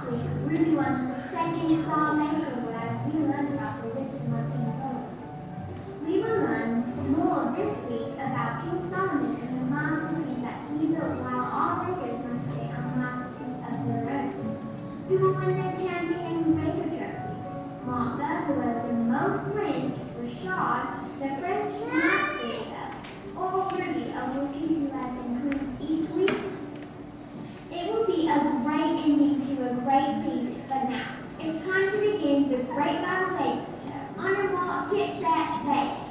Last week, Ruby won her second star maker award as we learned about the wisdom of King Solomon. We will learn more this week about King Solomon and the masterpiece that he built, while all bakers must create a masterpiece of their own. Who will win the champion baker trophy? Martha, who has the most wins, Rashad, the French master chef, or Ruby, a rookie who has improved each week? It will be a great ending to a great season, but now it's time to begin the Great Bible Baking Show. On your mark, get set, bake.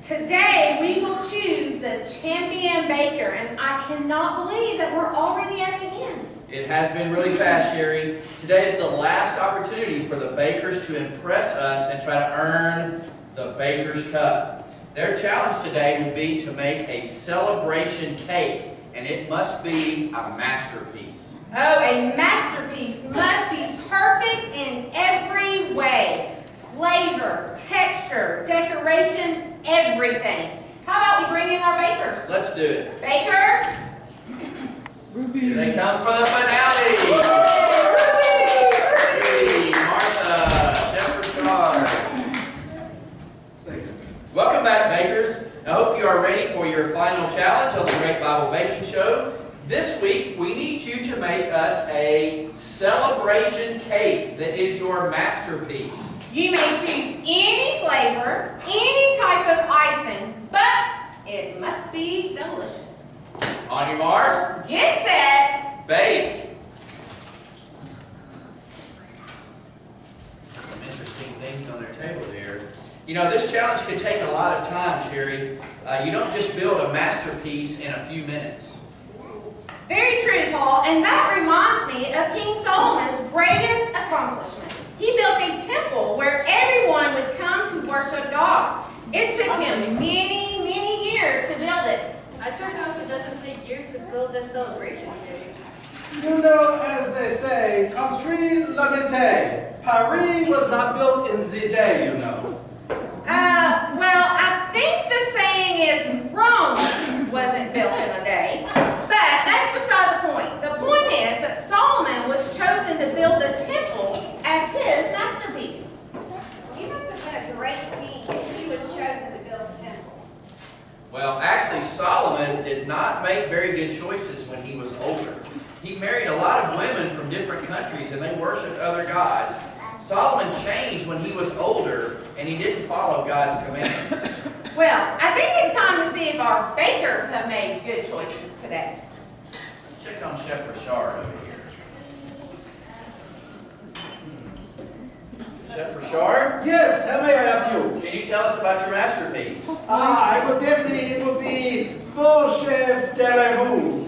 Today we will choose the champion baker, and I cannot believe that we're already at the end. It has been really fast, Sherry. Today is the last opportunity for the bakers to impress us and try to earn the Baker's Cup. Their challenge today will be to make a celebration cake, and it must be a masterpiece. Oh, a masterpiece must be perfect in every way. Flavor, texture, decoration, everything. How about we bring in our bakers? Let's do it. Bakers? Here they come for the finale. Ruby, Martha, Chef Rashard. Welcome back, bakers. I hope you are ready for your final challenge on the Great Bible Baking Show. This week, we need you to make us a celebration cake that is your masterpiece. You may choose any flavor, any type of icing, but it must be delicious. On your mark. Get set. Bake. Some interesting things on their table there. You know, this challenge can take a lot of time, Sherry. You don't just build a masterpiece in a few minutes. Very true, Paul, and that reminds me of King Solomon's greatest accomplishment. He built a temple where everyone would come to worship God. It took him many years to build it. I sure hope it doesn't take years to build this celebration cake. You know, as they say, construit la mété. Paris was not built in the day, you know. Well, I think the saying is Rome wasn't built in a day. But that's beside the point. The point is that Solomon was chosen to build the temple as his masterpiece. He must have been a great king if he was chosen to build the temple. Well, actually, Solomon did not make very good choices when he was older. He married a lot of women from different countries, and they worshipped other gods. Solomon changed when he was older, and he didn't follow God's commands. Well, I think it's time to see if our bakers have made good choices today. Let's check on Chef Rashard over here. Chef Rashard? Yes, how may I help you? Can you tell us about your masterpiece? It would be Beau Chef de la Rue.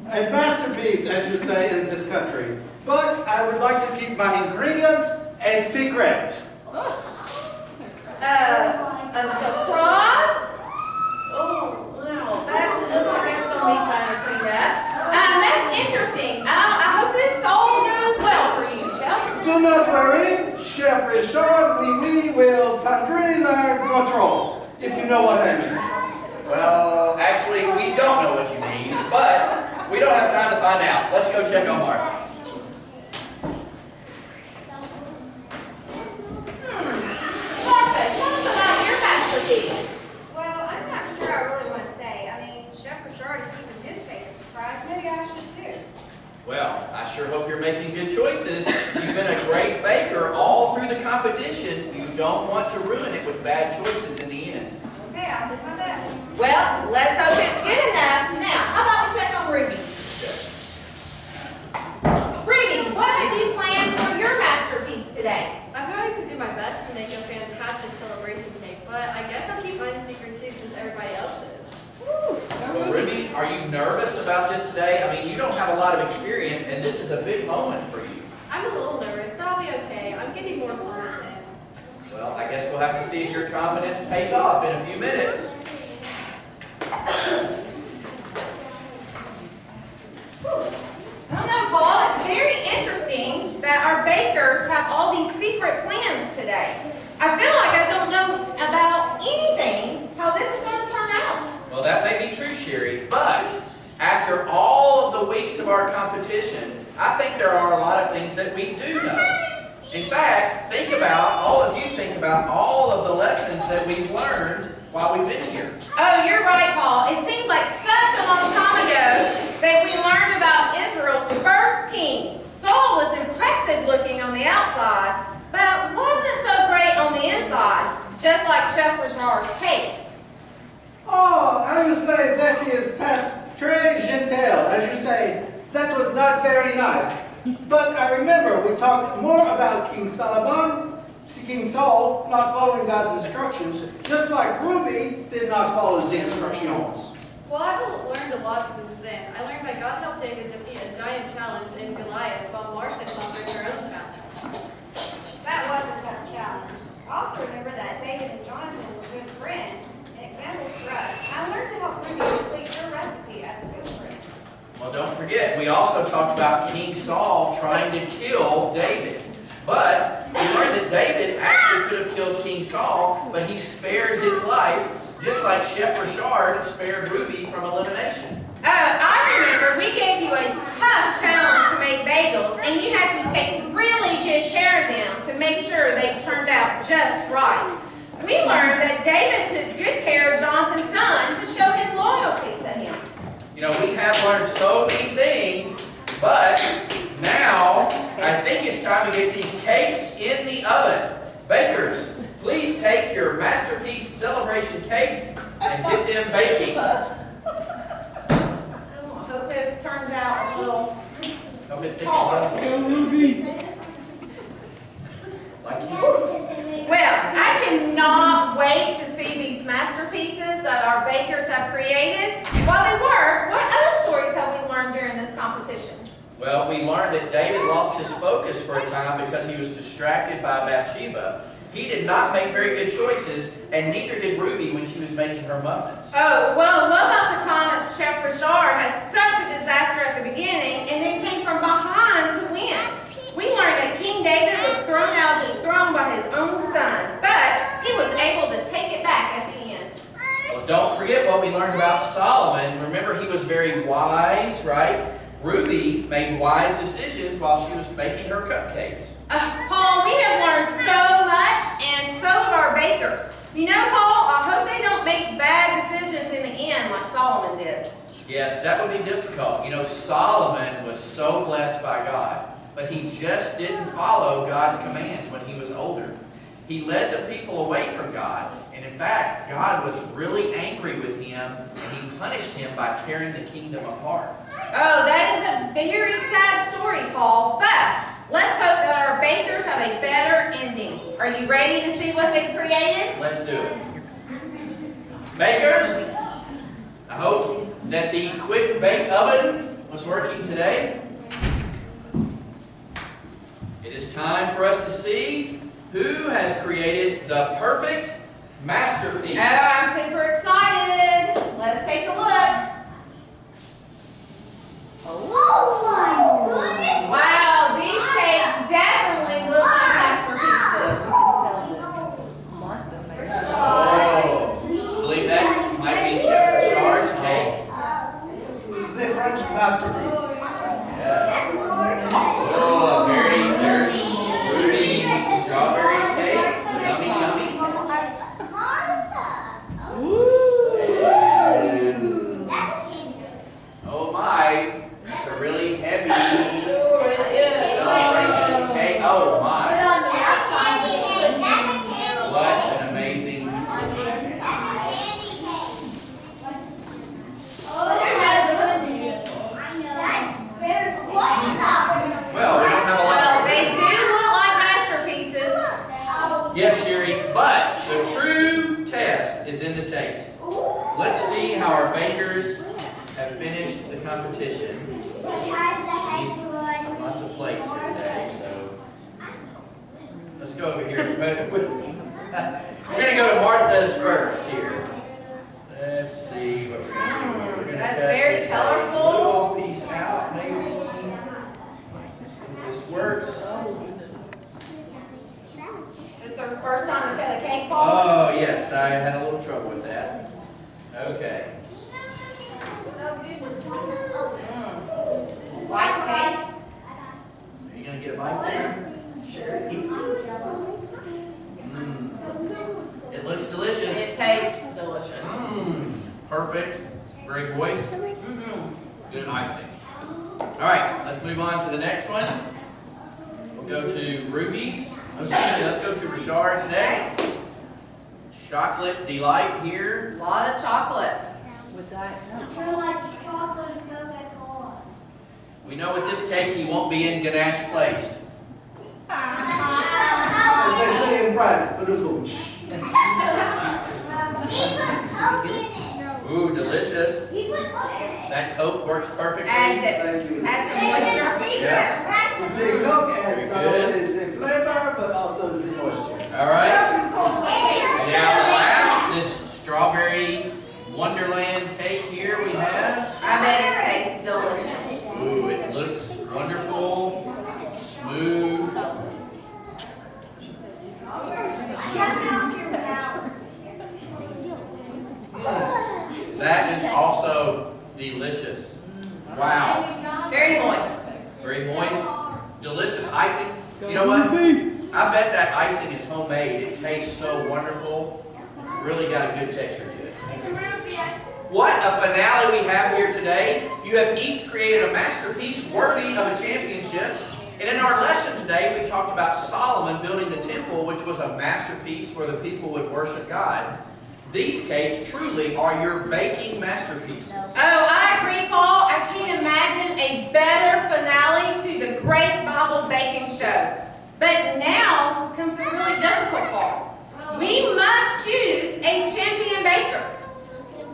A masterpiece, as you say, in this country. But I would like to keep my ingredients a secret. A surprise? Oh, wow, that looks like it's going to be kind of cleaned up. That's interesting. I hope this all goes well for you, Chef. Do not worry, Chef Richard, we will padrine la control, if you know what I mean. Well, actually, we don't know what you mean, but we don't have time to find out. Let's go check on Mark. Well, I'm not sure I really want to say. I mean, Chef Richard is keeping his cake a surprise. Maybe I should too. Well, I sure hope you're making good choices. You've been a great baker all through the competition. You don't want to ruin it with bad choices in the end. Okay, I'll do my best. Well, let's hope this today? I mean, you don't have a lot of experience, and this is a big moment for you. I'm a little nervous, but I'll be okay. I'm getting more confident. Well, I guess we'll have to see if your confidence pays off in a few minutes. I don't know, Paul. It's very interesting that our bakers have all these secret plans today. I feel like I don't know about anything how this is going to turn out. Well, that may be true, Sherry, but after all of the weeks of our competition, I think there are a lot of things that we do know. In fact, all of you think about all of the lessons that we've learned while we've been here. Oh, you're right, Paul. It seems like such a long time ago that we learned about Israel's first king. Saul was impressive looking on the outside, but wasn't so great on the inside, just like Chef Richard's cake. Oh, how you say that is pas très gentil, as you say, that was not very nice. But I remember we talked more about King Solomon, King Saul not following God's instructions, just like Ruby did not follow the instructions. Well, I've learned a lot since then. I learned that God helped David defeat a giant challenge in Goliath, while Martha conquered her own challenge. That was a tough challenge. I also remember that David and Jonathan were good friends and examples for us. I learned to help Ruby complete her recipe as a good friend. Well, don't forget, we also talked about King Saul trying to kill David. But we learned that David actually could have killed King Saul, but he spared his life, just like Chef Richard spared Ruby from elimination. I remember we gave you a tough challenge to make bagels, and you had to take really good care of them to make sure they turned out just right. We learned that David took good care of Jonathan's son to show his loyalty to him. You know, we have learned so many things, but now I think it's time to get these cakes in the oven. Bakers, please take your masterpiece celebration cakes and get them baking. I hope this turns out a little Don't get thick taller. like you. Well, I cannot wait to see these masterpieces that our bakers have created. While they work, what other stories have we learned during this competition? Well, we learned that David lost his focus for a time because he was distracted by Bathsheba. He did not make very good choices, and neither did Ruby when she was making her muffins. Oh, well, what about the time that Chef Richard had such a disaster at the beginning and then came from behind to win? We learned that King David was thrown out of his throne by his own son, but he was able to take it back at the end. Well, don't forget what we learned about Solomon. Remember, he was very wise, right? Ruby made wise decisions while she was baking her cupcakes. Paul, we have learned so much, and so have our bakers. You know, Paul, I hope they don't make bad decisions in the end like Solomon did. Yes, that would be difficult. You know, Solomon was so blessed by God, but he just didn't follow God's commands when he was older. He led the people away from God, and in fact, God was really angry with him, and he punished him by tearing the kingdom apart. Oh, that is a very sad story, Paul, but let's hope that our bakers have a better ending. Are you ready to see what they created? Let's do it. Bakers, I hope that the quick bake oven was working today. It is time for us to see who has created the perfect masterpiece. Oh, I'm super excited. Let's take a look. Oh my goodness! Wow, these cakes definitely look like masterpieces. Oh, believe that might be Chef Richard's cake. The French masterpiece. Yes. Oh, there's Ruby's strawberry cake. Yummy, yummy. Oh my, that's a really heavy celebration cake. Oh my. What an amazing cake. Well, we don't have a lot. Well, they do look like masterpieces. Yes, Sherry, but the true test is in the taste. Let's see how our bakers have finished the competition. Lots of plates here today, so let's go over here. We're going to go to Martha's first here. Let's see what we're going to do. We're going to That's cut very this colorful. little piece out, maybe. If this works. Is this the first time you cut a cake, Paul? Oh, yes, I had a little trouble with that. Okay. White cake. Are you going to get a bite there? Sure. It looks delicious. It tastes delicious. Perfect. Very moist. Good icing. All right, let's move on to the next one. We'll go to Ruby's. Okay, let's go to Richard's next. Chocolate Delight here. A lot of chocolate. We know with this cake he won't be in ganache placed. As they say in France, ba-da-boom. Ooh, delicious. He put That Coke works perfectly. Adds Thank you. some moisture. Yes. The Coke adds not Very good. only the flavor, but also the moisture. All right. Now the last, this strawberry Wonderland cake here we have. I bet it tastes delicious. Ooh, it looks wonderful, smooth. That is also delicious. Wow. Very moist. Very moist, delicious icing. You know what? I bet that icing is homemade. It tastes so wonderful. It's really got a good texture to it. What a finale we have here today. You have each created a masterpiece worthy of a championship. And in our lesson today, we talked about Solomon building the temple, which was a masterpiece where the people would worship God. These cakes truly are your baking masterpieces. Oh, I agree, Paul. I can't imagine a better finale to the Great Bible Baking Show. But now comes the really difficult part. We must choose a champion baker.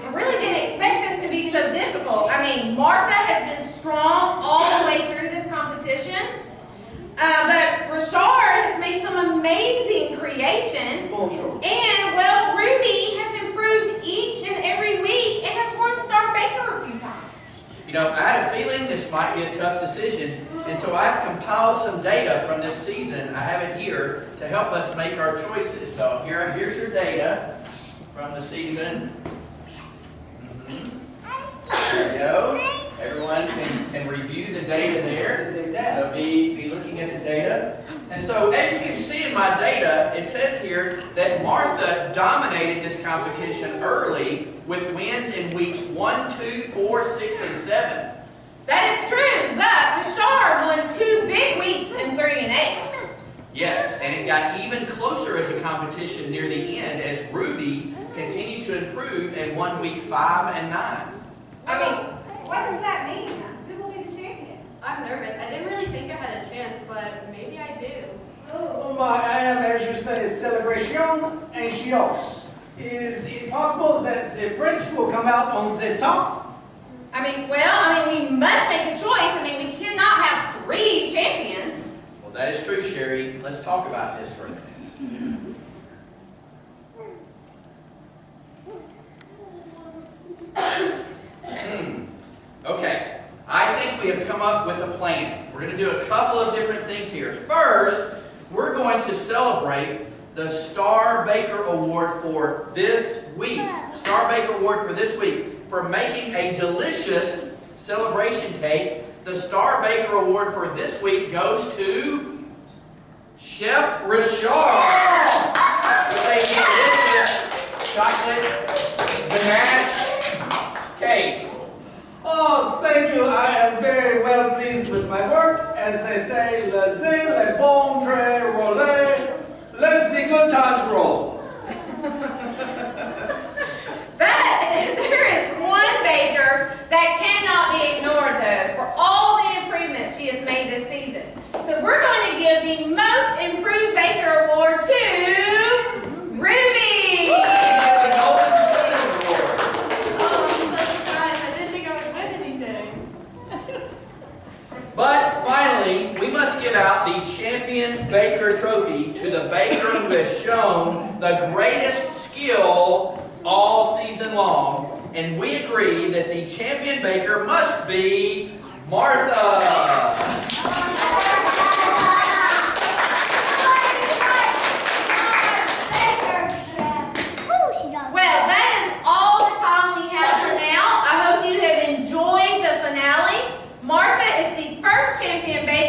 I really didn't expect this to be so difficult. I mean, Martha has been strong all the way through this competition. But Richard has made some amazing creations. And, well, Ruby has improved each and every week and has won Star Baker a few times. You know, I had a feeling this might be a tough decision, and so I've compiled some data from this season. I have it here to help us make our choices. So here's your data from the season. There you go. Everyone can review the data there. So be looking at the data. And so as you can see in my data, it says here that Martha dominated this competition early with wins in weeks 1, 2, 4, 6, and 7. That is true, but Richard won 2 big weeks in 3 and 8. Yes, and it got even closer as a competition near the end as Ruby continued to improve and won week 5 and 9. I mean, what does that mean? Who will be the champion? I'm nervous. I didn't really think I had a chance, but maybe I do. Oh my, I am, as you say, Kidspiration June. Is it possible that the French will come out on the top? We must make a choice. We cannot have 3 champions. Well, that is true, Sherry. Let's talk about this for a minute. Okay, I think we have come up with a plan. We're going to do a couple of different things here. First, we're going to celebrate the Star Baker Award for this week. Star Baker Award for this week for making a delicious celebration cake. The Star Baker Award for this week goes to Chef Richard with a delicious chocolate ganache cake. Oh, thank you. I am very well pleased with my work. As they say, laissez les bons traits rouler. Let the good times roll. There is one baker that cannot be ignored, though, for all the improvements she has made this season. So we're going to give the Most Improved Baker Award to Ruby. The Golden Spoon Award. Oh, I'm so surprised. I didn't think I would Champion Baker Trophy to the baker who has shown the greatest skill all season long, and we agree that the champion baker must be Martha. Well, that is all the time we have for now. I hope you have enjoyed the finale. Martha is the first champion baker